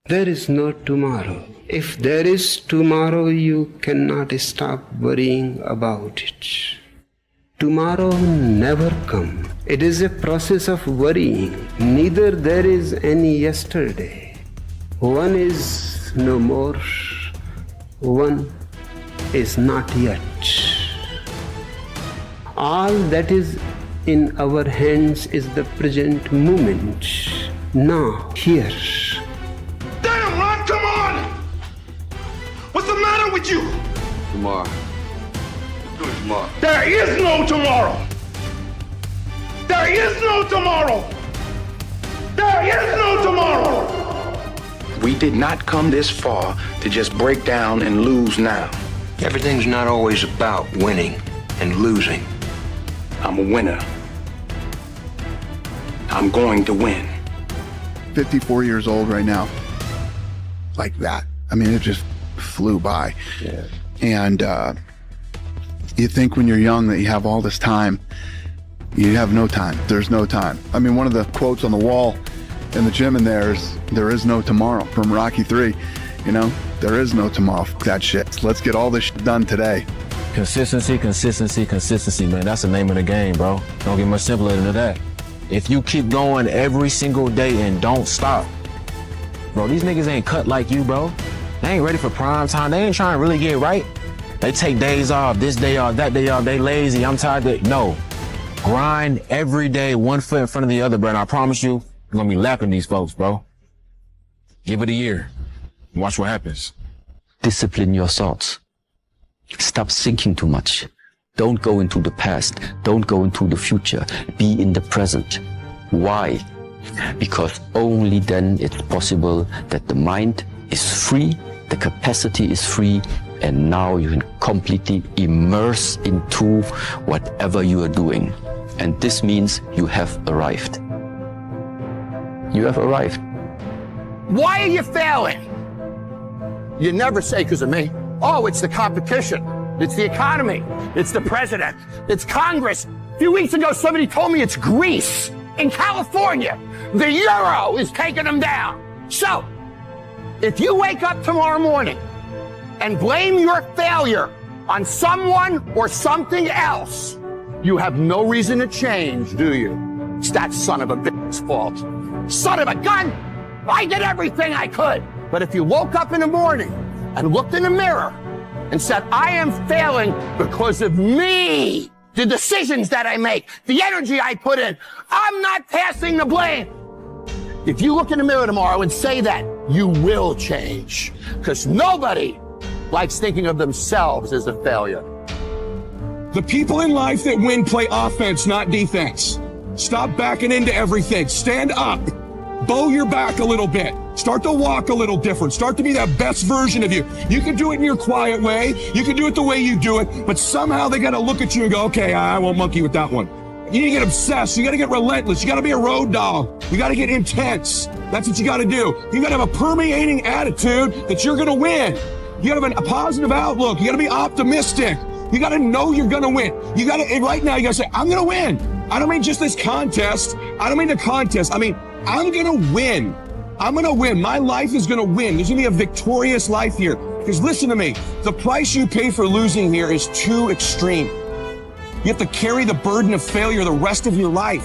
There is no tomorrow. If there is tomorrow, you cannot stop worrying about it. Tomorrow never comes. It is a process of worrying. Neither there is any yesterday. One is no more. One is not yet. All that is in our hands is the present moment. Now, here. Damn, Ron, come on! What's the matter with you? Tomorrow. Do it tomorrow. There is no tomorrow! There is no tomorrow! There is no tomorrow! We did not come this far to just break down and lose now. Everything's not always about winning and losing. I'm a winner. I'm going to win. 54 years old right now. Like that. I mean, it just flew by. Yeah. And you think when you're young that you have all this time. You have no time. There's no time. I mean, one of the quotes on the wall in the gym in there is no tomorrow from Rocky 3. You know, there is no tomorrow. F that shit. Let's get all this shit done today. Consistency, consistency, consistency, man. That's the name of the game, bro. Don't get much simpler than that. If you keep going every single day and don't stop, bro, these niggas ain't cut like you, bro. They ain't ready for prime time. They ain't trying to really get right. They take days off, this day off, that day off. They lazy. I'm tired. No. Grind every day, one foot in front of the other, bro. And I promise you, you're gonna be lapping these folks, bro. Give it a year. Watch what happens. Discipline your thoughts. Stop thinking too much. Don't go into the past. Don't go into the future. Be in the present. Why? Because only then it's possible that the mind is free, the capacity is free, and now you can completely immerse into whatever you are doing. And this means you have arrived. You have arrived. Why are you failing? You never say because of me. Oh, it's the competition. It's the economy. It's the president. It's Congress. A few weeks ago, somebody told me it's Greece in California. The euro is taking them down. So, if you wake up tomorrow morning and blame your failure on someone or something else, you have no reason to change, do you? It's that son of a bitch's fault. Son of a gun! I did everything I could. But if you woke up in the morning and looked in the mirror and said, I am failing because of me, the decisions that I make, the energy I put in, I'm not passing the blame. If you look in the mirror tomorrow and say that, you will change. Because nobody likes thinking of themselves as a failure. The people in life that win play offense, not defense. Stop backing into everything. Stand up. Bow your back a little bit. Start to walk a little different. Start to be that best version of you. You can do it in your quiet way. You can do it the way you do it. But somehow they got to look at you and go, okay, I won't monkey with that one. You need to get obsessed. You got to get relentless. You got to be a road dog. You got to get intense. That's what you got to do. You got to have a permeating attitude that you're going to win. You got to have a positive outlook. You got to be optimistic. You got to know you're going to win. You got to, right now, you got to say, I'm going to win. I don't mean just this contest. I don't mean the contest. I mean, I'm going to win. I'm going to win. My life is going to win. There's going to be a victorious life here. Because listen to me, the price you pay for losing here is too extreme. You have to carry the burden of failure the rest of your life.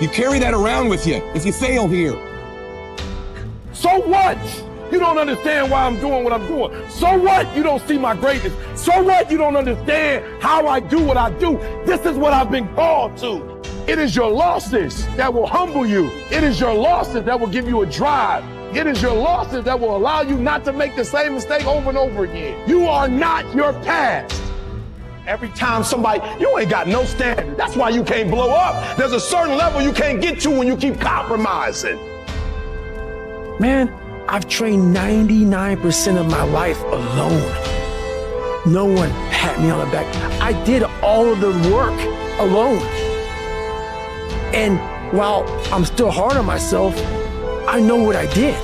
You carry that around with you if you fail here. So what? You don't understand why I'm doing what I'm doing. So what? You don't see my greatness. So what? You don't understand how I do what I do. This is what I've been called to. It is your losses that will humble you. It is your losses that will give you a drive. It is your losses that will allow you not to make the same mistake over and over again. You are not your past. Every time somebody, you ain't got no standard. That's why you can't blow up. There's a certain level you can't get to when you keep compromising. Man, I've trained 99% of my life alone. No one pat me on the back. I did all of the work alone. And while I'm still hard on myself, I know what I did.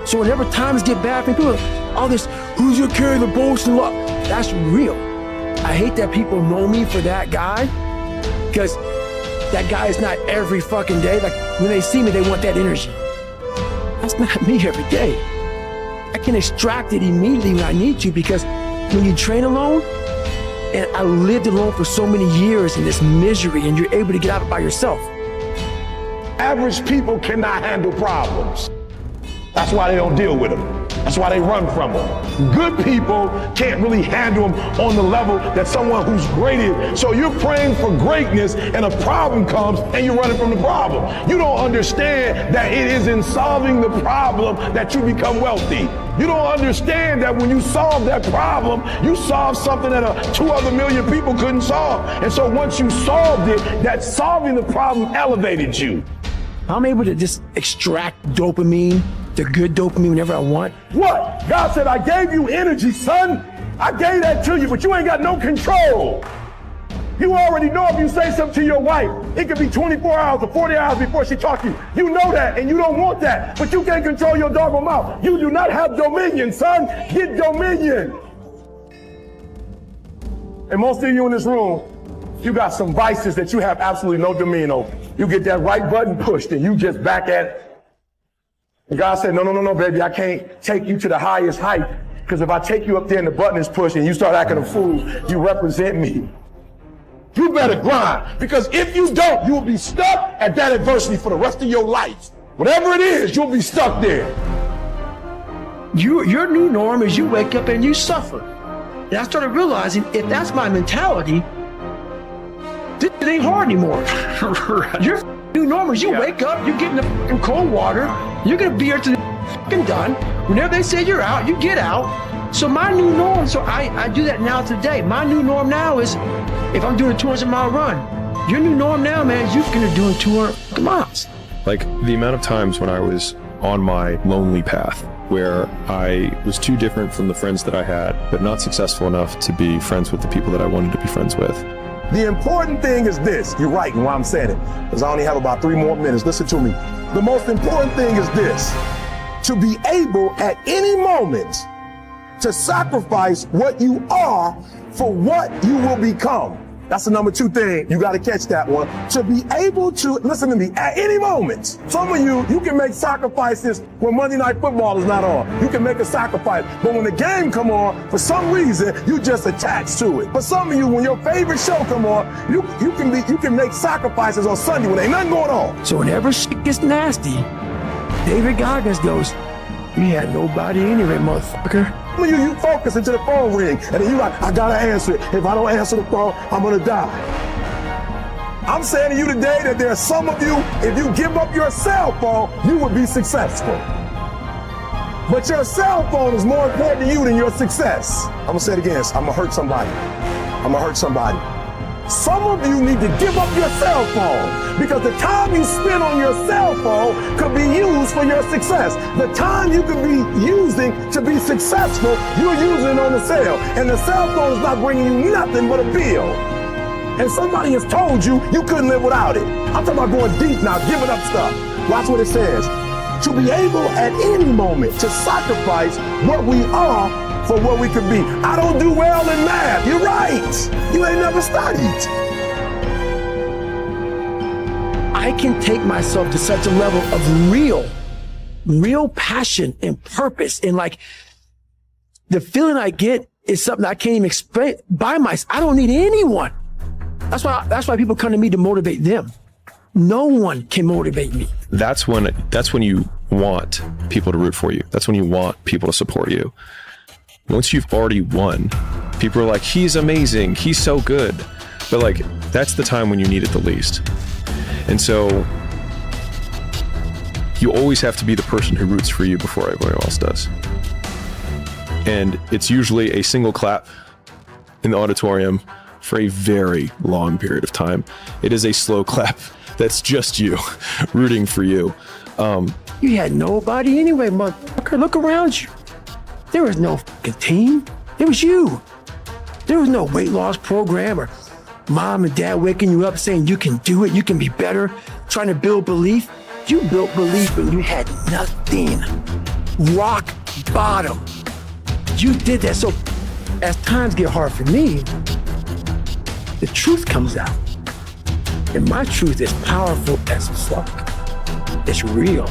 So whenever times get bad, people are like, all this, who's gonna carry the bullshit and love? That's real. I hate that people know me for that guy, because that guy is not every fucking day. Like when they see me, they want that energy. That's not me every day. I can extract it immediately when I need to, because when you train alone, and I lived alone for so many years in this misery, and you're able to get out of it by yourself. Average people cannot handle problems. That's why they don't deal with them. That's why they run from them. Good people can't really handle them on the level that someone who's great is. So you're praying for greatness and a problem comes and you're running from the problem. You don't understand that it is in solving the problem that you become wealthy. You don't understand that when you solve that problem, you solve something that 2 other million people couldn't solve. And so once you solved it, that solving the problem elevated you. I'm able to just extract dopamine, the good dopamine, whenever I want. What? God said, I gave you energy, son. I gave that to you, but you ain't got no control. You already know if you say something to your wife, it could be 24 hours or 40 hours before she talks to you. You know that, and you don't want that, but you can't control your doggone mouth. You do not have dominion, son. Get dominion. And most of you in this room, you got some vices that you have absolutely no dominion over. You get that right button pushed and you just back at it. And God said, no, baby, I can't take you to the highest height, because if I take you up there and the button is pushed and you start acting a fool, you represent me. You better grind, because if you don't, you'll be stuck at that adversity for the rest of your life. Whatever it is, you'll be stuck there. Your new norm is you wake up and you suffer. And I started realizing, if that's my mentality, it ain't hard anymore. Right. Your new norm is you wake up, you get in the cold water, you're gonna be here till the done. Whenever they say you're out, you get out. So my new norm, so I do that now today. My new norm now is, if I'm doing a 200-mile run, your new norm now, man, is you're gonna do 200 miles. Like the amount of times when I was on my lonely path, where I was too different from the friends that I had, but not successful enough to be friends with the people that I wanted to be friends with. The important thing is this. You're right in why I'm saying it, because I only have about 3 more minutes. Listen to me. The most important thing is this: to be able at any moment to sacrifice what you are for what you will become. That's the number 2 thing. You got to catch that one. To be able to, listen to me, at any moment. Some of you can make sacrifices when Monday Night Football is not on. You can make a sacrifice. But when the game come on, for some reason, you just attached to it. But some of you, when your favorite show come on, you can make sacrifices on Sunday when ain't nothing going on. So whenever shit gets nasty, David Goggins goes, "We had nobody anyway, motherfucker." You focus until the phone ring, and then you like, I gotta answer it. If I don't answer the phone, I'm gonna die. I'm saying to you today that there are some of you, if you give up your cell phone, you would be successful. But your cell phone is more important to you than your success. I'm gonna say it again. I'm gonna hurt somebody. Some of you need to give up your cell phone, because the time you spend on your cell phone could be used for your success. The time you could be using to be successful, you're using on the cell. And the cell phone is not bringing you nothing but a bill. And somebody has told you you couldn't live without it. I'm talking about going deep now, giving up stuff. Watch what it says. To be able at any moment to sacrifice what we are for what we could be. I don't do well in math. You're right. You ain't never studied. I can take myself to such a level of real passion and purpose. And like, the feeling I get is something I can't even explain by myself. I don't need anyone. That's why people come to me to motivate them. No one can motivate me. That's when you want people to root for you. That's when you want people to support you. Once you've already won, people are like, he's amazing, he's so good. But like, that's the time when you need it the least. And so you always have to be the person who roots for you before everyone else does. And it's usually a single clap in the auditorium for a very long period of time. It is a slow clap that's just you rooting for you. You had nobody anyway, motherfucker. Look around you. There was no fucking team. It was you. There was no weight loss program or mom and dad waking you up saying you can do it, you can be better, trying to build belief. You built belief when you had nothing. Rock bottom. You did that. So as times get hard for me, the truth comes out. And my truth is powerful as fuck. It's real.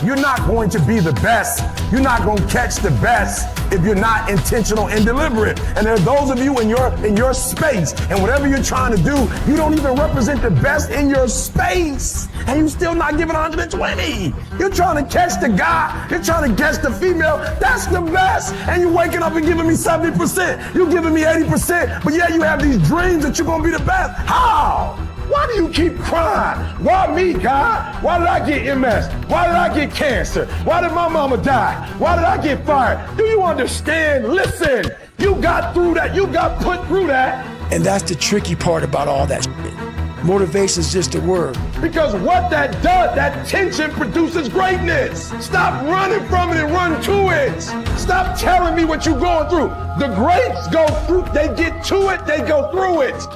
You're not going to be the best. You're not going to catch the best if you're not intentional and deliberate. And there are those of you in your space, and whatever you're trying to do, you don't even represent the best in your space, and you're still not giving 120. You're trying to catch the guy. You're trying to catch the female. That's the best. And you're waking up and giving me 70%. You're giving me 80%. But yeah, you have these dreams that you're going to be the best. How? Why do you keep crying? Why me, God? Why did I get MS? Why did I get cancer? Why did my mama die? Why did I get fired? Do you understand? Listen, you got through that. You got put through that. And that's the tricky part about all that shit. Motivation is just a word. Because what that does, that tension produces greatness. Stop running from it and run to it. Stop telling me what you're going through. The greats go through, they get to it, they go through it.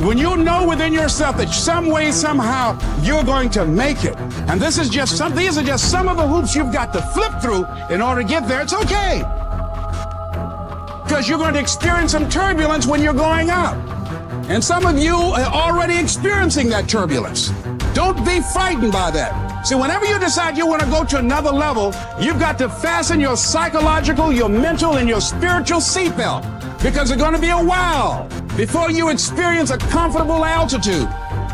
When you know within yourself that some way, somehow, you're going to make it, and these are just some of the hoops you've got to flip through in order to get there, it's okay. Because you're going to experience some turbulence when you're going up. And some of you are already experiencing that turbulence. Don't be frightened by that. See, whenever you decide you want to go to another level, you've got to fasten your psychological, your mental, and your spiritual seatbelt. Because it's going to be a while before you experience a comfortable altitude.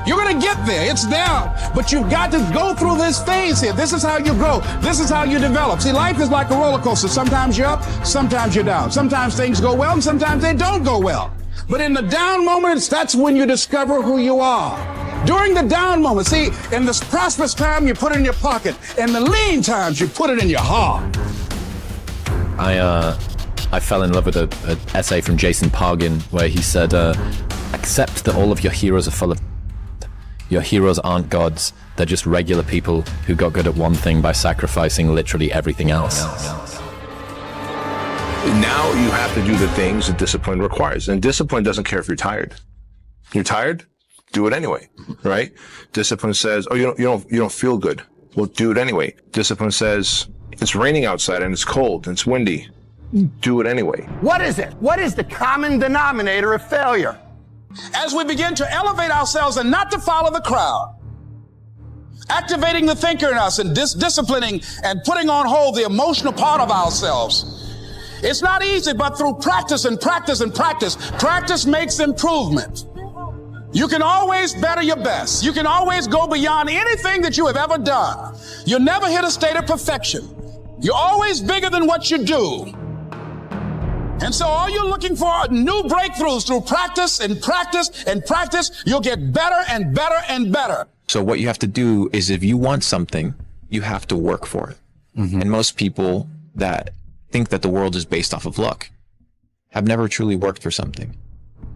You're going to get there. It's there. But you've got to go through this phase here. This is how you grow. This is how you develop. See, life is like a roller coaster. Sometimes you're up, sometimes you're down. Sometimes things go well, and sometimes they don't go well. But in the down moments, that's when you discover who you are. During the down moments, see, in the prosperous time, you put it in your pocket. In the lean times, you put it in your heart. I fell in love with an essay from Jason Pargin where he said, accept that all of your heroes are full of... Your heroes aren't gods. They're just regular people who got good at one thing by sacrificing literally everything else. Now you have to do the things that discipline requires. And discipline doesn't care if you're tired. You're tired? Do it anyway, right? Discipline says, oh, you don't feel good. Well, do it anyway. Discipline says, it's raining outside and it's cold and it's windy. Do it anyway. What is it? What is the common denominator of failure? As we begin to elevate ourselves and not to follow the crowd, activating the thinker in us and disciplining and putting on hold the emotional part of ourselves. It's not easy, but through practice and practice and practice, practice makes improvement. You can always better your best. You can always go beyond anything that you have ever done. You'll never hit a state of perfection. You're always bigger than what you do. And so all you're looking for are new breakthroughs through practice and practice and practice. You'll get better and better and better. So what you have to do is if you want something, you have to work for it. And most people that think that the world is based off of luck have never truly worked for something.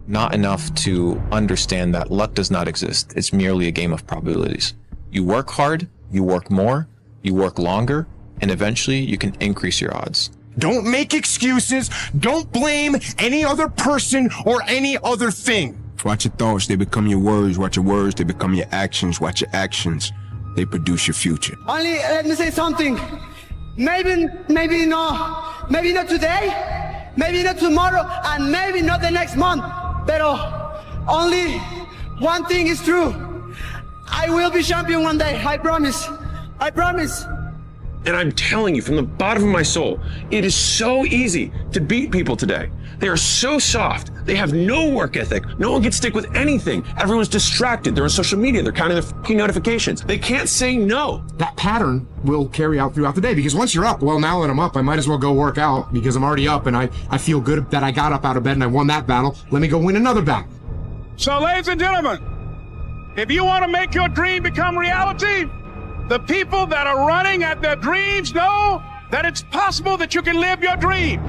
Not enough to understand that luck does not exist. It's merely a game of probabilities. You work hard, you work more, you work longer, and eventually you can increase your odds. Don't make excuses. Don't blame any other person or any other thing. Watch your thoughts, they become your words. Watch your words, they become your actions. Watch your actions, they produce your future. Only let me say something. Maybe not today, maybe not tomorrow, and maybe not the next month. But only one thing is true. I will be champion one day. I promise. I promise. And I'm telling you from the bottom of my soul, it is so easy to beat people today. They are so soft. They have no work ethic. No one can stick with anything. Everyone's distracted. They're on social media. They're counting their fucking notifications. They can't say no. That pattern will carry out throughout the day because once you're up, well, now that I'm up, I might as well go work out because I'm already up and I feel good that I got up out of bed and I won that battle. Let me go win another battle. So, ladies and gentlemen, if you want to make your dream become reality, the people that are running at their dreams know that it's possible that you can live your dream,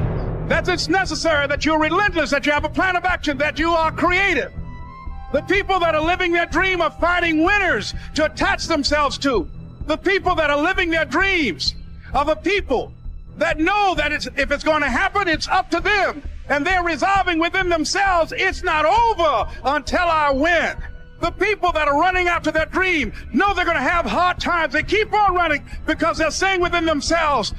that it's necessary, that you're relentless, that you have a plan of action, that you are creative. The people that are living their dream are finding winners to attach themselves to. The people that are living their dreams are the people that know that if it's going to happen, it's up to them. And they're resolving within themselves, it's not over until I win. The people that are running after their dream know they're going to have hard times. They keep on running because they're saying within themselves,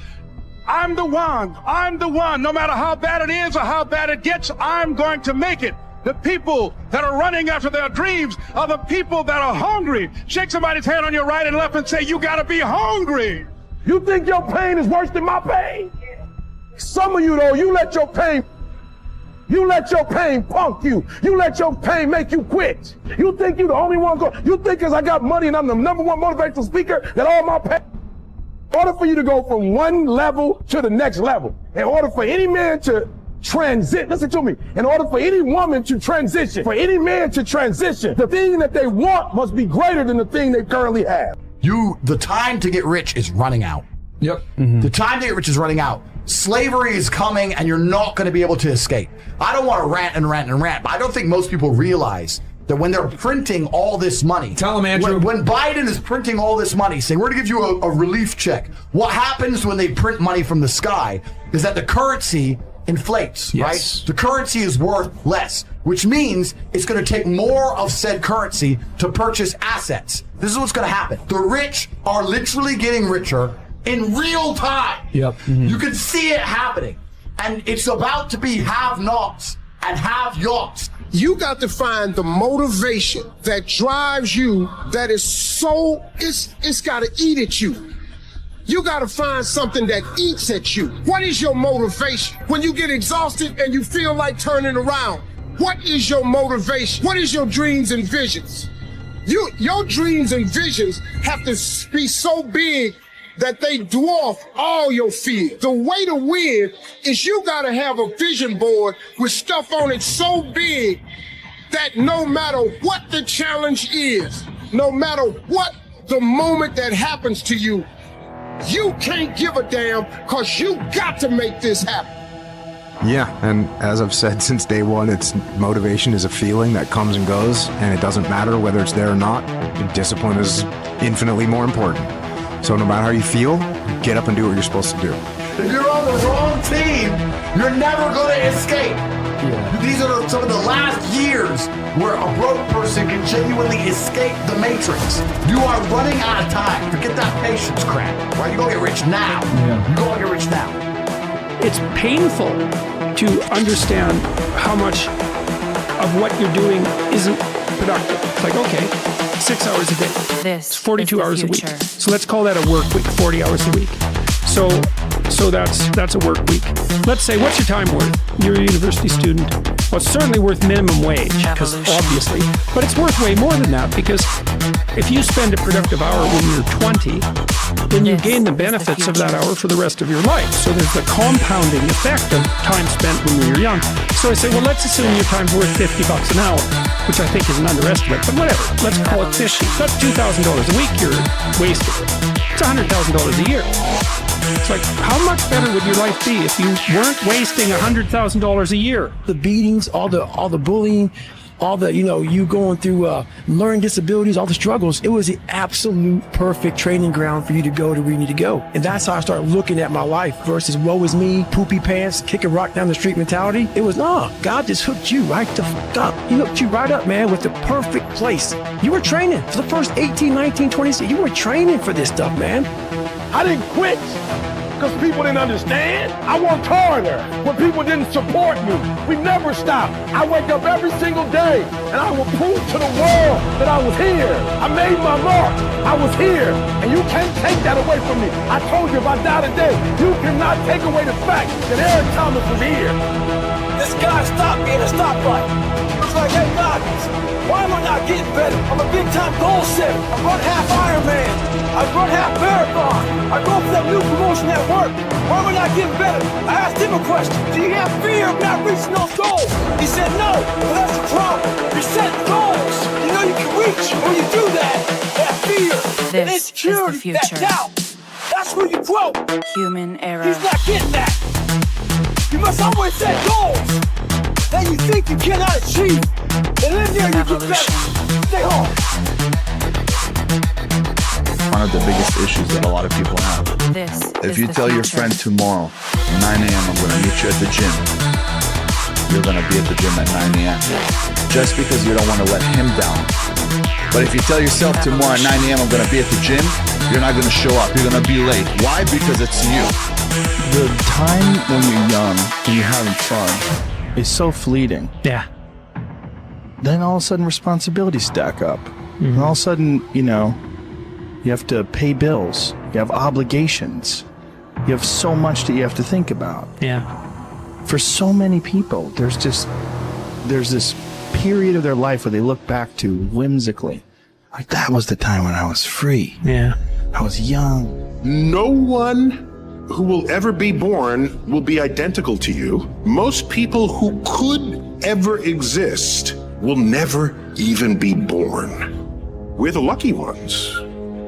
I'm the one. I'm the one. No matter how bad it is or how bad it gets, I'm going to make it. The people that are running after their dreams are the people that are hungry. Shake somebody's hand on your right and left and say, you got to be hungry. You think your pain is worse than my pain? Some of you, though, you let your pain punk you. You let your pain make you quit. You think you the only one you think because I got money and I'm the #1 motivational speaker that all my pain. In order for you to go from one level to the next level, in order for any man to transit, listen to me, in order for any woman to transition, for any man to transition, the thing that they want must be greater than the thing they currently have. The time to get rich is running out. Yep. The time to get rich is running out. Slavery is coming and you're not going to be able to escape. I don't want to rant, but I don't think most people realize that when they're printing all this money. Tell them, Andrew. When Biden is printing all this money, saying, we're going to give you a relief check. What happens when they print money from the sky is that the currency inflates, right? The currency is worth less, which means it's going to take more of said currency to purchase assets. This is what's going to happen. The rich are literally getting richer in real time. Yep. You can see it happening. And it's about to be have-nots and have-yachts. You got to find the motivation that drives you, that is so, it's got to eat at you. You got to find something that eats at you. What is your motivation? When you get exhausted and you feel like turning around, what is your motivation? What is your dreams and visions? Your dreams and visions have to be so big that they dwarf all your fears. The way to win is you gotta have a vision board with stuff on it so big that no matter what the challenge is, no matter what the moment that happens to you, you can't give a damn because you got to make this happen. Yeah, and as I've said since day one, motivation is a feeling that comes and goes, and it doesn't matter whether it's there or not. Discipline is infinitely more important. So no matter how you feel, get up and do what you're supposed to do. If you're on the wrong team, you're never going to escape. These are some of the last years where a broke person can genuinely escape the matrix. You are running out of time. Forget that patience crap. Right? You're going to get rich now. You're going to get rich now. It's painful to understand how much of what you're doing isn't productive. It's like, okay, 6 hours a day. It's 42 hours a week. So let's call that a work week, 40 hours a week. So that's a work week. Let's say, what's your time worth? You're a university student. Well, it's certainly worth minimum wage, because obviously, but it's worth way more than that, because if you spend a productive hour when you're 20, then you gain the benefits of that hour for the rest of your life. So there's the compounding effect of time spent when you're young. So I say, well, let's assume your time's worth $50 an hour, which I think is an underestimate, but whatever. Let's call it 50. That's $2,000 a week you're wasting. It's $100,000 a year. It's like, how much better would your life be if you weren't wasting $100,000 a year? The beatings, all the bullying, all the, you going through learning disabilities, all the struggles, it was the absolute perfect training ground for you to go to where you need to go. And that's how I started looking at my life versus woe is me, poopy pants, kick a rock down the street mentality. It was, God just hooked you right the fuck up. He hooked you right up, man, with the perfect place. You were training for the first 18, 19, 20 years. You were training for this stuff, man. I didn't quit because people didn't understand. I worked harder when people didn't support me. We never stopped. I wake up every single day and I will prove to the world that I was here. I made my mark. I was here. And you can't take that away from me. I told you if I die today, you cannot take away the fact that Eric Thomas was here. This guy stopped being a stoplight. It's like, hey, God, why am I not getting better? I'm a big-time goal setter. I run half Ironman. I run half marathon. I go for that new promotion at work. Why am I not getting better? I asked him a question. Do you have fear of not reaching those goals? He said no. Well, that's the problem. You set goals. You know you can reach. When you do that fear, that insecurity, that doubt, that's where you grow. Human error. He's not getting that. You must always set goals that you think you cannot achieve. And in there you get better. Stay home. One of the biggest issues that a lot of people have. If you tell your friend tomorrow, 9 a.m. I'm going to meet you at the gym, you're going to be at the gym at 9 a.m. Just because you don't want to let him down. But if you tell yourself tomorrow at 9 a.m. I'm going to be at the gym, you're not going to show up. You're going to be late. Why? Because it's you. The time when you're young and you're having fun is so fleeting. Yeah. Then all of a sudden responsibilities stack up. And all of a sudden, you have to pay bills. You have obligations. You have so much that you have to think about. Yeah. For so many people, there's this period of their life where they look back to whimsically. Like, that was the time when I was free. Yeah. I was young. No one who will ever be born will be identical to you. Most people who could ever exist will never even be born. We're the lucky ones.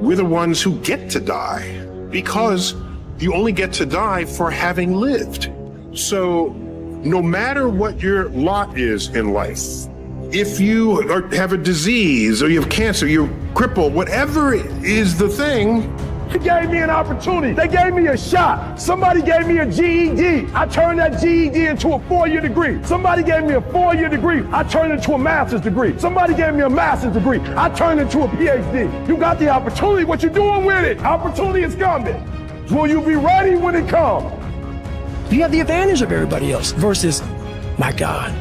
We're the ones who get to die, because you only get to die for having lived. So no matter what your lot is in life, if you have a disease or you have cancer, you're crippled, whatever is the thing, They gave me an opportunity. They gave me a shot. Somebody gave me a GED. I turned that GED into a 4-year degree. Somebody gave me a 4-year degree. I turned it into a master's degree. Somebody gave me a master's degree. I turned it into a PhD. You got the opportunity. What you doing with it? Opportunity is coming. Will you be ready when it comes? You have the advantage of everybody else versus, my God,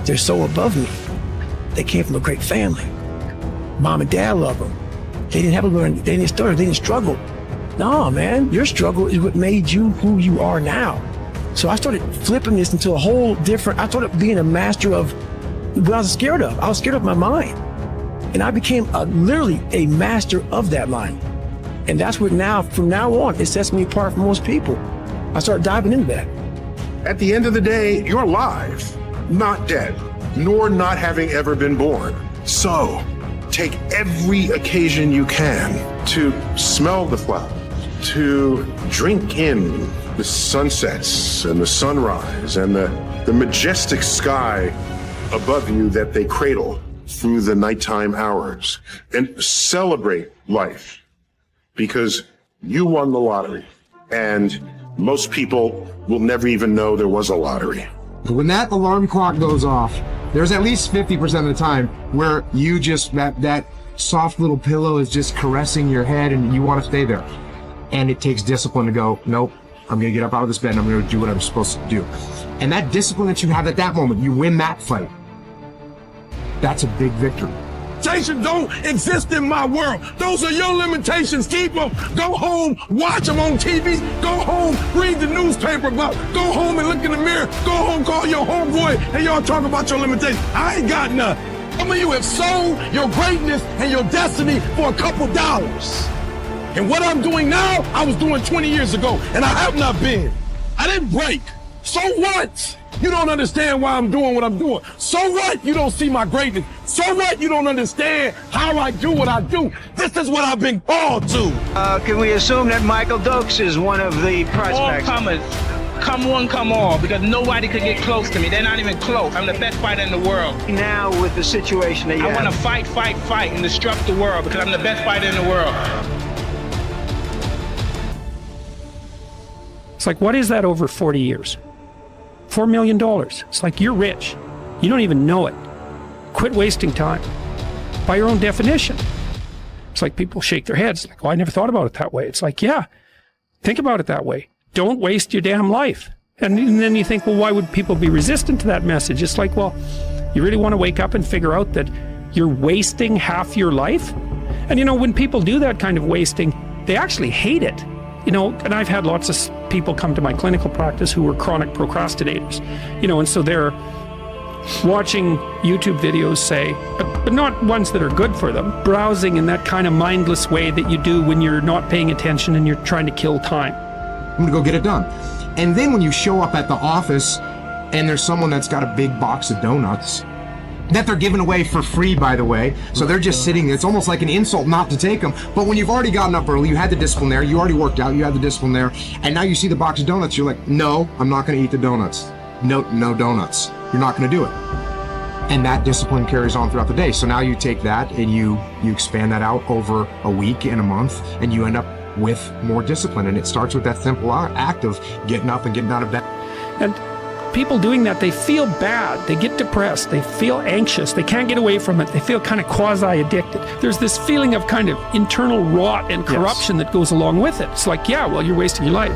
they're so above me. They came from a great family. Mom and dad love them. They didn't have a learn. They didn't stutter. They didn't struggle. No, man, your struggle is what made you who you are now. So I started flipping this into a whole different. I started being a master of what I was scared of. I was scared of my mind, and I became literally a master of that mind. And that's what now, from now on, it sets me apart from most people. I started diving into that. at the end of the day, you're alive, not dead, nor not having ever been born. So take every occasion you can to smell the flowers, to drink in the sunsets and the sunrise and the majestic sky above you that they cradle through the nighttime hours, and celebrate life, because you won the lottery, and most people will never even know there was a lottery. When that alarm clock goes off, there's at least 50% of the time where you just, that soft little pillow is just caressing your head and you want to stay there. And it takes discipline to go, nope, I'm going to get up out of this bed and I'm going to do what I'm supposed to do. And that discipline that you have at that moment, you win that fight. That's a big victory. Limitations don't exist in my world. Those are your limitations. Keep them. Go home, watch them on TV. Go home, read the newspaper about. Go home and look in the mirror. Go home, call your homeboy, and y'all talk about your limitations. I ain't got none. Some of you have sold your greatness and your destiny for a couple dollars. And what I'm doing now, I was doing 20 years ago, and I have not been. I didn't break. So what? You don't understand why I'm doing what I'm doing. So what? You don't see my greatness. So what? You don't understand how I do what I do. This is what I've been called to. Can we assume that Michael Dokes is one of the prospects? All comers. Come one, come all, because nobody could get close to me. They're not even close. I'm the best fighter in the world. Now with the situation that you have. I want to fight, fight, fight, and disrupt the world because I'm the best fighter in the world. It's like, what is that over 40 years? $4 million. It's like, you're rich. You don't even know it. Quit wasting time. By your own definition. It's like people shake their heads. Like, well, I never thought about it that way. It's like, yeah, think about it that way. Don't waste your damn life. And then you think, well, why would people be resistant to that message? It's like, well, you really want to wake up and figure out that you're wasting half your life? And you know, when people do that kind of wasting, they actually hate it. You know, and I've had lots of people come to my clinical practice who were chronic procrastinators, you know, and so they're watching YouTube videos, say, but not ones that are good for them, browsing in that kind of mindless way that you do when you're not paying attention and you're trying to kill time. I'm gonna go get it done. And then when you show up at the office and there's someone that's got a big box of donuts that they're giving away for free, by the way. So they're just sitting, it's almost like an insult not to take them. But when you've already gotten up early, you had the discipline there, you already worked out, you had the discipline there, and now you see the box of donuts, you're like, no, I'm not gonna eat the donuts. No donuts. You're not gonna do it. And that discipline carries on throughout the day. So now you take that and you expand that out over a week and a month, and you end up with more discipline. And it starts with that simple act of getting up and getting out of bed. And people doing that, they feel bad, they get depressed, they feel anxious, they can't get away from it, they feel kind of quasi-addicted. There's this feeling of kind of internal rot and corruption that goes along with it. It's like, yeah, well, you're wasting your life.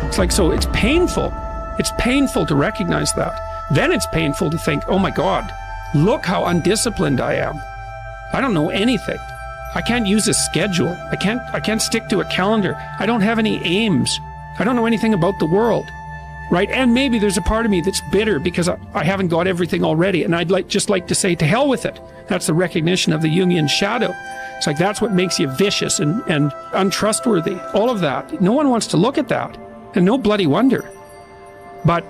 It's like, so it's painful. It's painful to recognize that. Then it's painful to think, oh my God, look how undisciplined I am. I don't know anything. I can't use a schedule. I can't stick to a calendar. I don't have any aims. I don't know anything about the world, right? And maybe there's a part of me that's bitter because I haven't got everything already. And I'd just like to say, to hell with it. That's the recognition of the Jungian shadow. It's like, that's what makes you vicious and untrustworthy. All of that. No one wants to look at that. And no bloody wonder. But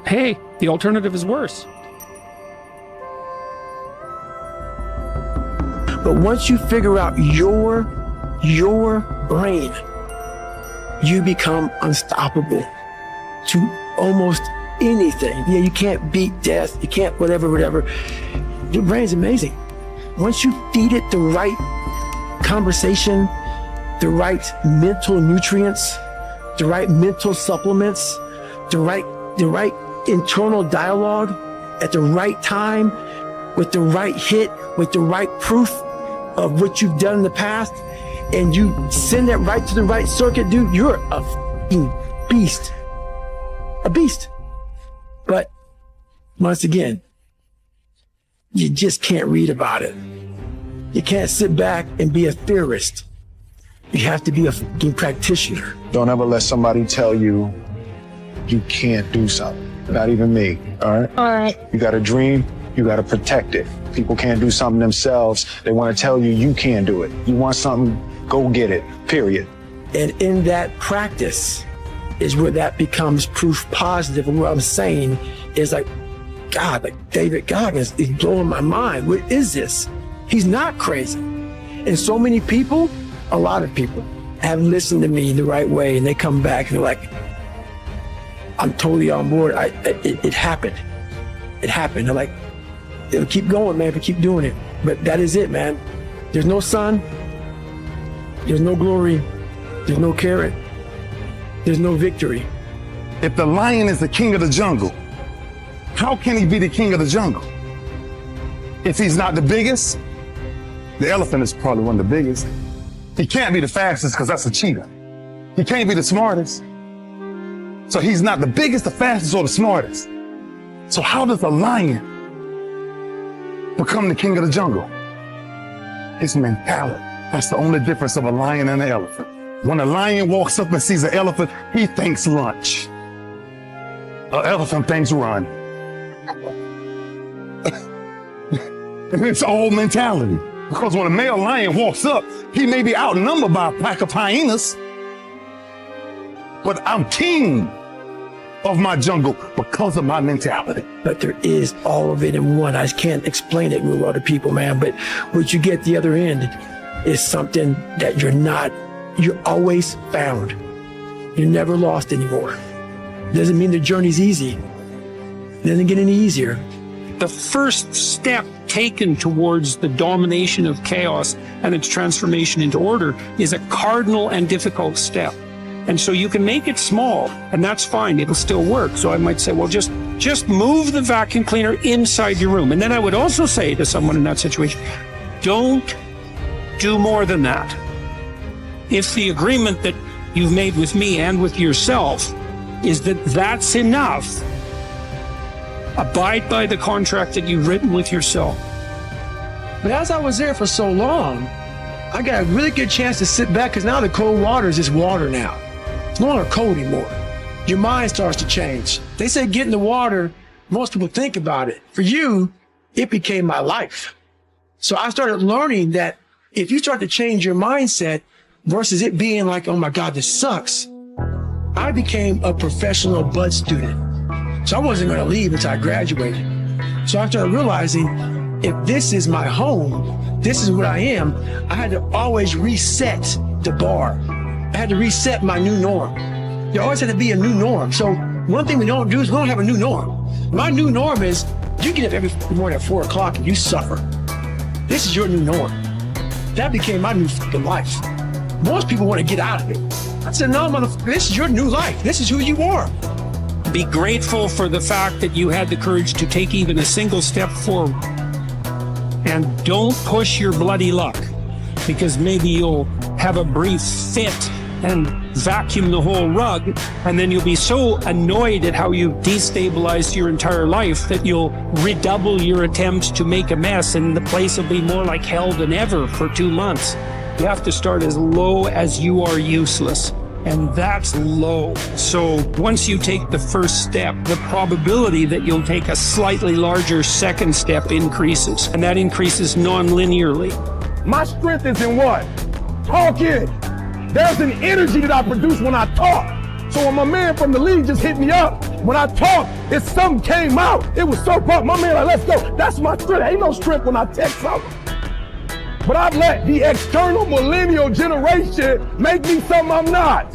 hey, the alternative is worse. But once you figure out your brain, you become unstoppable to almost anything. Yeah, you can't beat death. You can't whatever. Your brain's amazing. Once you feed it the right conversation, the right mental nutrients, the right mental supplements, the right internal dialogue at the right time, with the right hit, with the right proof of what you've done in the past, and you send that right to the right circuit, dude, you're a f***ing beast. A beast. But once again, you just can't read about it. You can't sit back and be a theorist. You have to be a f***ing practitioner. Don't ever let somebody tell you you can't do something. Not even me, all right? All right. You got a dream, you got to protect it. People can't do something themselves. They want to tell you you can't do it. You want something, go get it, period. And in that practice is where that becomes proof positive. And what I'm saying is like, God, like David Goggins is blowing my mind. What is this? He's not crazy. And so many people, a lot of people, have listened to me the right way, and they come back and they're like, I'm totally on board. It happened. It happened. They're like, it'll keep going, man, if we keep doing it. But that is it, man. There's no sun. There's no glory. There's no carrot. There's no victory. If the lion is the king of the jungle, how can he be the king of the jungle? If he's not the biggest, the elephant is probably one of the biggest. He can't be the fastest because that's a cheetah. He can't be the smartest. So he's not the biggest, the fastest, or the smartest. So how does a lion become the king of the jungle? His mentality. That's the only difference of a lion and an elephant. When a lion walks up and sees an elephant, he thinks lunch. An elephant thinks run. And it's all mentality. Because when a male lion walks up, he may be outnumbered by a pack of hyenas, but I'm king of my jungle because of my mentality. But there is all of it in one. I just can't explain it real well to people, man. But what you get at the other end is something that you're always found. You're never lost anymore. Doesn't mean the journey's easy. It doesn't get any easier. The first step taken towards the domination of chaos and its transformation into order is a cardinal and difficult step. And so you can make it small, and that's fine. It'll still work. So I might say, well, just move the vacuum cleaner inside your room. And then I would also say to someone in that situation, don't do more than that. If the agreement that you've made with me and with yourself is that that's enough, abide by the contract that you've written with yourself. But as I was there for so long, I got a really good chance to sit back, because now the cold water is just water now. It's no longer cold anymore. Your mind starts to change. They say get in the water. Most people think about it. For you, it became my life. So I started learning that if you start to change your mindset versus it being like, oh my God, this sucks, I became a professional bud student. So I wasn't going to leave until I graduated. So I started realizing if this is my home, this is what I am, I had to always reset the bar. I had to reset my new norm. There always had to be a new norm. So one thing we don't do is we don't have a new norm. My new norm is you get up every morning at 4 o'clock and you suffer. This is your new norm. That became my new fucking life. Most people want to get out of it. I said, no, motherfucker, this is your new life. This is who you are. Be grateful for the fact that you had the courage to take even a single step forward. And don't push your bloody luck, because maybe you'll have a brief fit and vacuum the whole rug, and then you'll be so annoyed at how you destabilized your entire life that you'll redouble your attempts to make a mess, and the place will be more like hell than ever for 2 months. You have to start as low as you are useless. And that's low. So once you take the first step, the probability that you'll take a slightly larger second step increases. And that increases non-linearly. My strength is in what? Talking. There's an energy that I produce when I talk. So when my man from the league just hit me up, when I talk, it's something came out. It was so pumped. My man like, let's go. That's my strength. Ain't no strength when I text something. But I've let the external millennial generation make me something I'm not.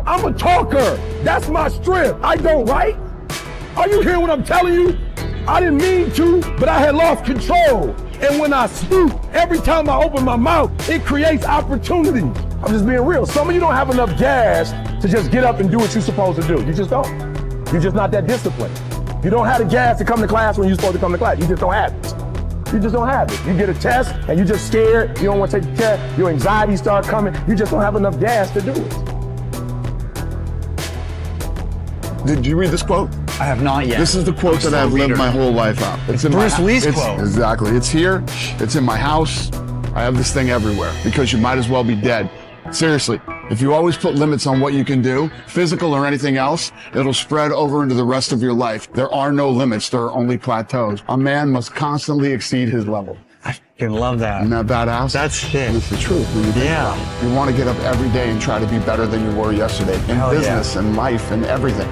I'm a talker. That's my strength. I don't write. Are you hearing what I'm telling you? I didn't mean to, but I had lost control. And when I speak, every time I open my mouth, it creates opportunity. I'm just being real. Some of you don't have enough gas to just get up and do what you're supposed to do. You just don't. You're just not that disciplined. You don't have the gas to come to class when you're supposed to come to class. You just don't have it. You just don't have it. You get a test and you're just scared. You don't want to take the test. Your anxiety starts coming. You just don't have enough gas to do it. Did you read this quote? I have not yet. This is the quote that I've lived my whole life out. It's in Bruce Lee's quote. Exactly. It's here. It's in my house. I have this thing everywhere because you might as well be dead. Seriously, if you always put limits on what you can do, physical or anything else, it'll spread over into the rest of your life. There are no limits. There are only plateaus. A man must constantly exceed his level. I fucking love that. Isn't that badass? That's shit. It's the truth. When you think about it. You want to get up every day and try to be better than you were yesterday in business and life and everything.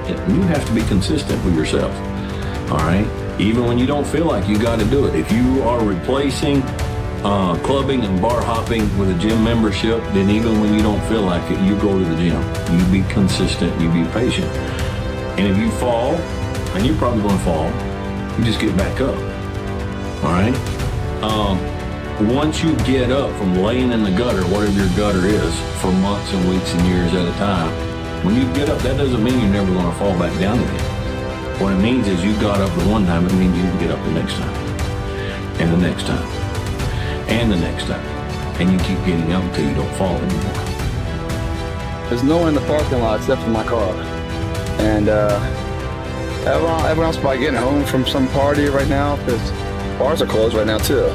You have to be consistent with yourself, all right? Even when you don't feel like you got to do it. If you are replacing clubbing and bar hopping with a gym membership, then even when you don't feel like it, you go to the gym. You be consistent, you be patient. And if you fall, and you're probably going to fall, you just get back up, all right? Once you get up from laying in the gutter, whatever your gutter is, for months and weeks and years at a time, when you get up, that doesn't mean you're never going to fall back down again. What it means is you got up the one time, it means you can get up the next time, and the next time, and the next time, and you keep getting up until you don't fall anymore. There's no one in the parking lot except for my car, and everyone else probably getting home from some party right now because bars are closed right now too.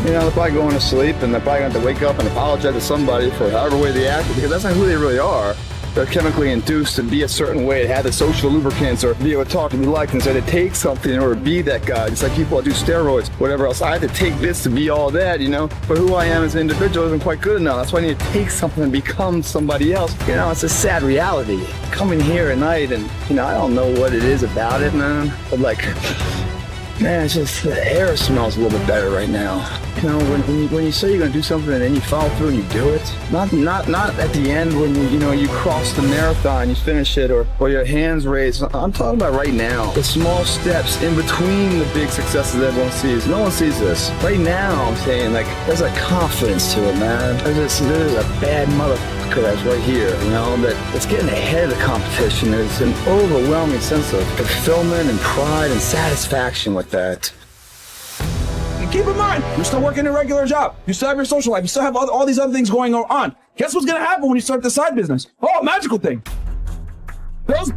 They're probably going to sleep, and they're probably going to have to wake up and apologize to somebody for however way they act, because that's not who they really are. They're chemically induced to be a certain way, to have the social lubricants, or be able to talk and be liked, and so they take something in order to be that guy. It's like people that do steroids, whatever else. I have to take this to be all that, but who I am as an individual isn't quite good enough. That's why I need to take something and become somebody else. It's a sad reality. Coming here at night, and I don't know what it is about it, man, but man, it's just the air smells a little bit better right now. When you say you're gonna do something and then you follow through and you do it, not at the end when you cross the marathon, you finish it, or your hands raised. I'm talking about right now, the small steps in between the big successes everyone sees. No one sees this. Right now, I'm saying there's a confidence to it, man. There's a bad motherfucker that's right here, that's getting ahead of the competition. There's an overwhelming sense of fulfillment and pride and satisfaction with that. Keep in mind, you're still working a regular job. You still have your social life. You still have all these other things going on. Guess what's going to happen when you start the side business? Oh, magical thing. Those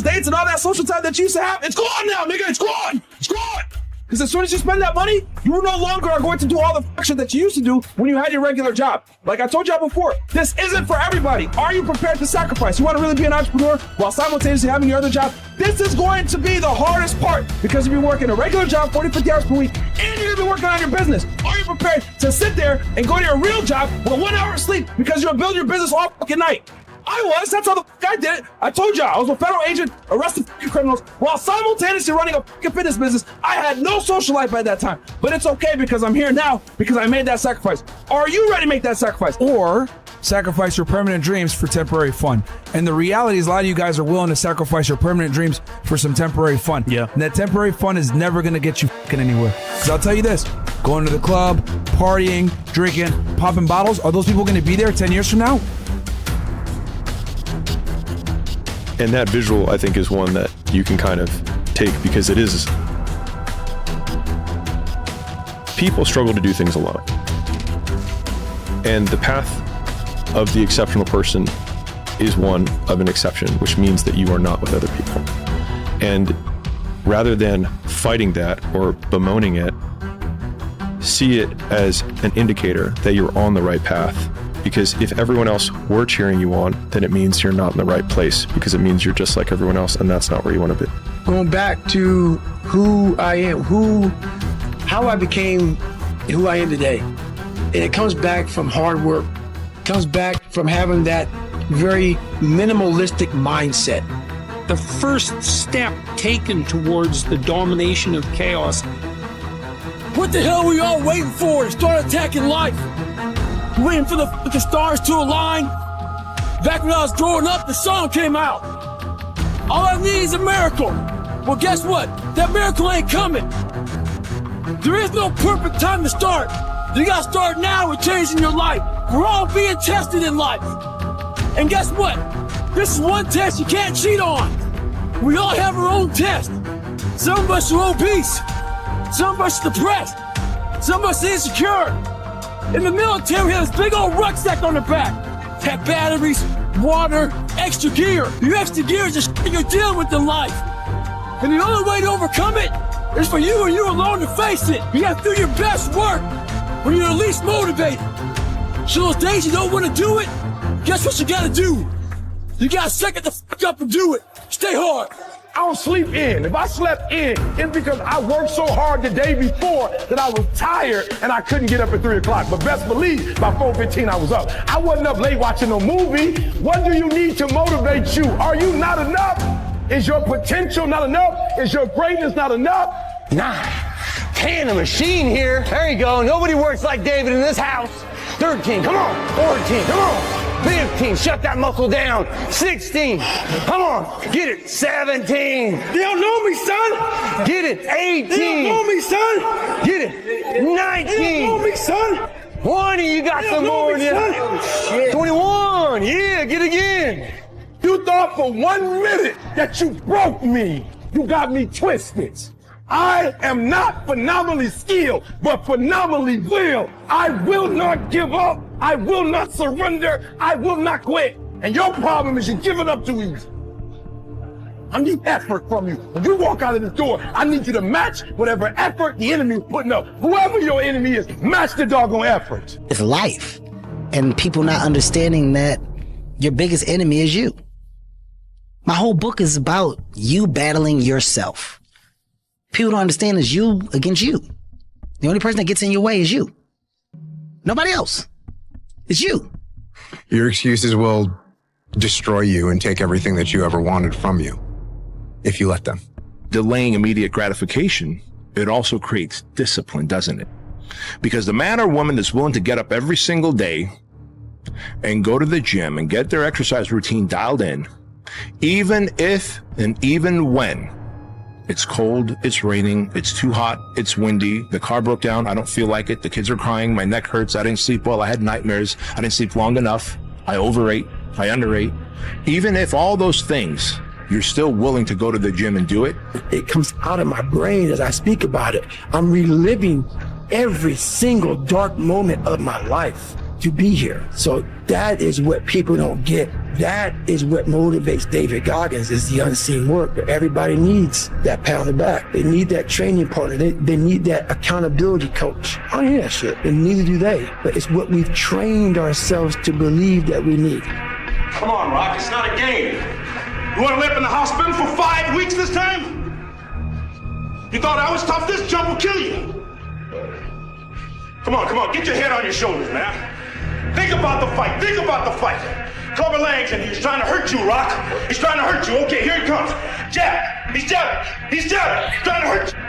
dates and all that social time that you used to have, it's gone now, nigga. It's gone. It's gone. Because as soon as you spend that money, you no longer are going to do all the shit that you used to do when you had your regular job. Like I told y'all before, this isn't for everybody. Are you prepared to sacrifice? You want to really be an entrepreneur while simultaneously having your other job? This is going to be the hardest part, because you'll be working a regular job 40, 50 hours per week, and you're going to be working on your business. Are you prepared to sit there and go to your real job with 1 hour of sleep because you'll build your business all fucking night? I was. That's how the fuck I did it. I told y'all, I was a federal agent arresting fucking criminals while simultaneously running a fucking fitness business. I had no social life at that time. But it's okay because I'm here now because I made that sacrifice. Are you ready to make that sacrifice? Or sacrifice your permanent dreams for temporary fun. And the reality is a lot of you guys are willing to sacrifice your permanent dreams for some temporary fun. Yeah. And that temporary fun is never going to get you fucking anywhere. Because I'll tell you this, going to the club, partying, drinking, popping bottles, are those people going to be there 10 years from now? And that visual, I think, is one that you can kind of take, because it is... People struggle to do things alone. And the path of the exceptional person is one of an exception, which means that you are not with other people. And rather than fighting that or bemoaning it, see it as an indicator that you're on the right path. Because if everyone else were cheering you on, then it means you're not in the right place, because it means you're just like everyone else, and that's not where you want to be. Going back to who I am, how I became who I am today. And it comes back from hard work. It comes back from having that very minimalistic mindset. The first step taken towards the domination of chaos. What the hell are we all waiting for to start attacking life? Waiting for the stars to align? Back when I was growing up, the song came out. All I need is a miracle. Well, guess what? That miracle ain't coming. There is no perfect time to start. You gotta start now with changing your life. We're all being tested in life. And guess what? This is one test you can't cheat on. We all have our own test. Some of us are obese. Some of us are depressed. Some of us are insecure. In the military, we have this big old rucksack on the back. Have batteries, water, extra gear. Your extra gear is the shit you're dealing with in life. And the only way to overcome it is for you and you alone to face it. You have to do your best work when you're the least motivated. So those days you don't want to do it, guess what you gotta do? You gotta suck it the fuck up and do it. Stay hard. I don't sleep in. If I slept in, it's because I worked so hard the day before that I was tired and I couldn't get up at 3 o'clock. But best believe, by 4:15 I was up. I wasn't up late watching no movie. What do you need to motivate you? Are you not enough? Is your potential not enough? Is your greatness not enough? Nah, can the machine here. There you go. Nobody works like David in this house. 13, come on. 14, come on. 15, shut that muscle down. 16, come on, get it. 17. They don't know me, son. Get it. 18. They don't know me, son. Get it. 19. They don't know me, son. 20, you got some more in you. 21, yeah, get again. You thought for 1 minute that you broke me. You got me twisted. I am not phenomenally skilled, but phenomenally willed. I will not give up. I will not surrender. I will not quit. And your problem is you're giving up too easy. I need effort from you. When you walk out of the door, I need you to match whatever effort the enemy is putting up. Whoever your enemy is, match the doggone effort. It's life. And people not understanding that your biggest enemy is you. My whole book is about you battling yourself. People don't understand it's you against you. The only person that gets in your way is you. Nobody else. It's you. Your excuses will destroy you and take everything that you ever wanted from you if you let them. Delaying immediate gratification, it also creates discipline, doesn't it? Because the man or woman that's willing to get up every single day and go to the gym and get their exercise routine dialed in, even if and even when it's cold, it's raining, it's too hot, it's windy, the car broke down, I don't feel like it, the kids are crying, my neck hurts, I didn't sleep well, I had nightmares, I didn't sleep long enough, I overate, I underate. Even if all those things, you're still willing to go to the gym and do it. It comes out of my brain as I speak about it. I'm reliving every single dark moment of my life to be here. So that is what people don't get. That is what motivates David Goggins, is the unseen work. Everybody needs that pat on the back. They need that training partner. They need that accountability coach. I hear that shit, and neither do they. But it's what we've trained ourselves to believe that we need. Come on, Rock, it's not a game. You want to live in the hospital for 5 weeks this time? You thought I was tough? This jump will kill you. Come on, get your head on your shoulders, man. Think about the fight, Clubber Lang's in here, he's trying to hurt you, Rock. He's trying to hurt you. Okay, here he comes. Jab, he's jabbing, he's trying to hurt you.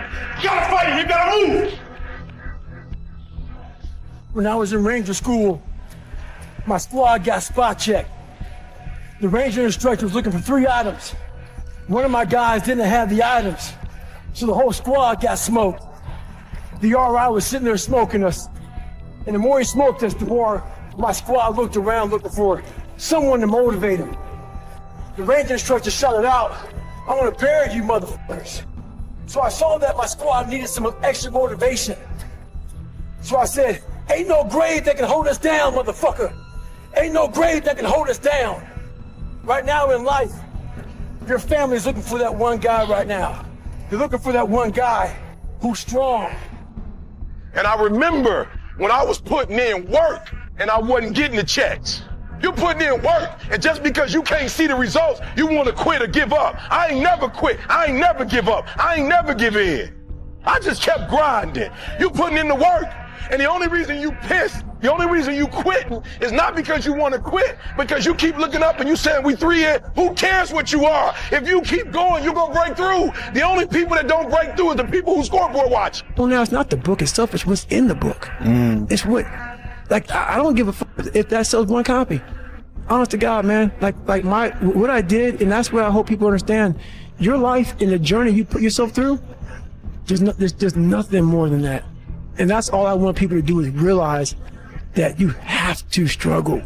You gotta fight him, you gotta move. When I was in Ranger school, my squad got spot checked. The Ranger instructor was looking for 3 items. One of my guys didn't have the items, so the whole squad got smoked. The RI was sitting there smoking us, and the more he smoked us, the more my squad looked around looking for someone to motivate him. The Ranger instructor shouted out, "I want to bury you motherfuckers." So I saw that my squad needed some extra motivation. So I said, "Ain't no grave that can hold us down, motherfucker. Ain't no grave that can hold us down. Right now in life, your family's looking for that one guy right now. They're looking for that one guy who's strong. And I remember when I was putting in work and I wasn't getting the checks. You're putting in work, and just because you can't see the results, you want to quit or give up. I ain't never quit. I ain't never give up. I ain't never give in. I just kept grinding. You putting in the work, and the only reason you pissed, the only reason you quitting is not because you want to quit, because you keep looking up and you saying we 3 in. Who cares what you are? If you keep going, you're going to break through. The only people that don't break through is the people who scoreboard watch. Well, now it's not the book itself, it's what's in the book. It's what, like, I don't give a fuck if that sells one copy. Honest to God, man, like what I did, and that's what I hope people understand. Your life and the journey you put yourself through, there's nothing more than that. And that's all I want people to do is realize that you have to struggle.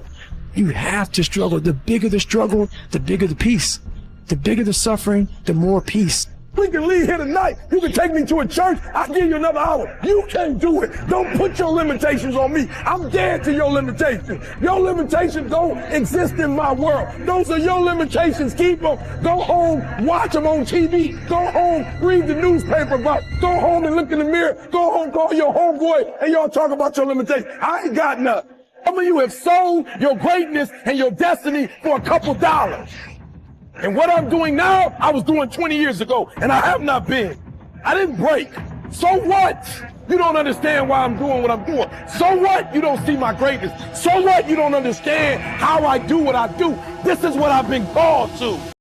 You have to struggle. The bigger the struggle, the bigger the peace. The bigger the suffering, the more peace. We can leave here tonight. You can take me to a church. I'll give you another hour. You can't do it. Don't put your limitations on me. I'm dead to your limitations. Your limitations don't exist in my world. Those are your limitations. Keep them. Go home, watch them on TV. Go home, read the newspaper about. Go home and look in the mirror. Go home, call your homeboy, and y'all talk about your limitations. I ain't got nothing. Some of you have sold your greatness and your destiny for a couple dollars. And what I'm doing now, I was doing 20 years ago, and I have not been. I didn't break. So what? You don't understand why I'm doing what I'm doing. So what? You don't see my greatness. So what? You don't understand how I do what I do. This is what I've been called to.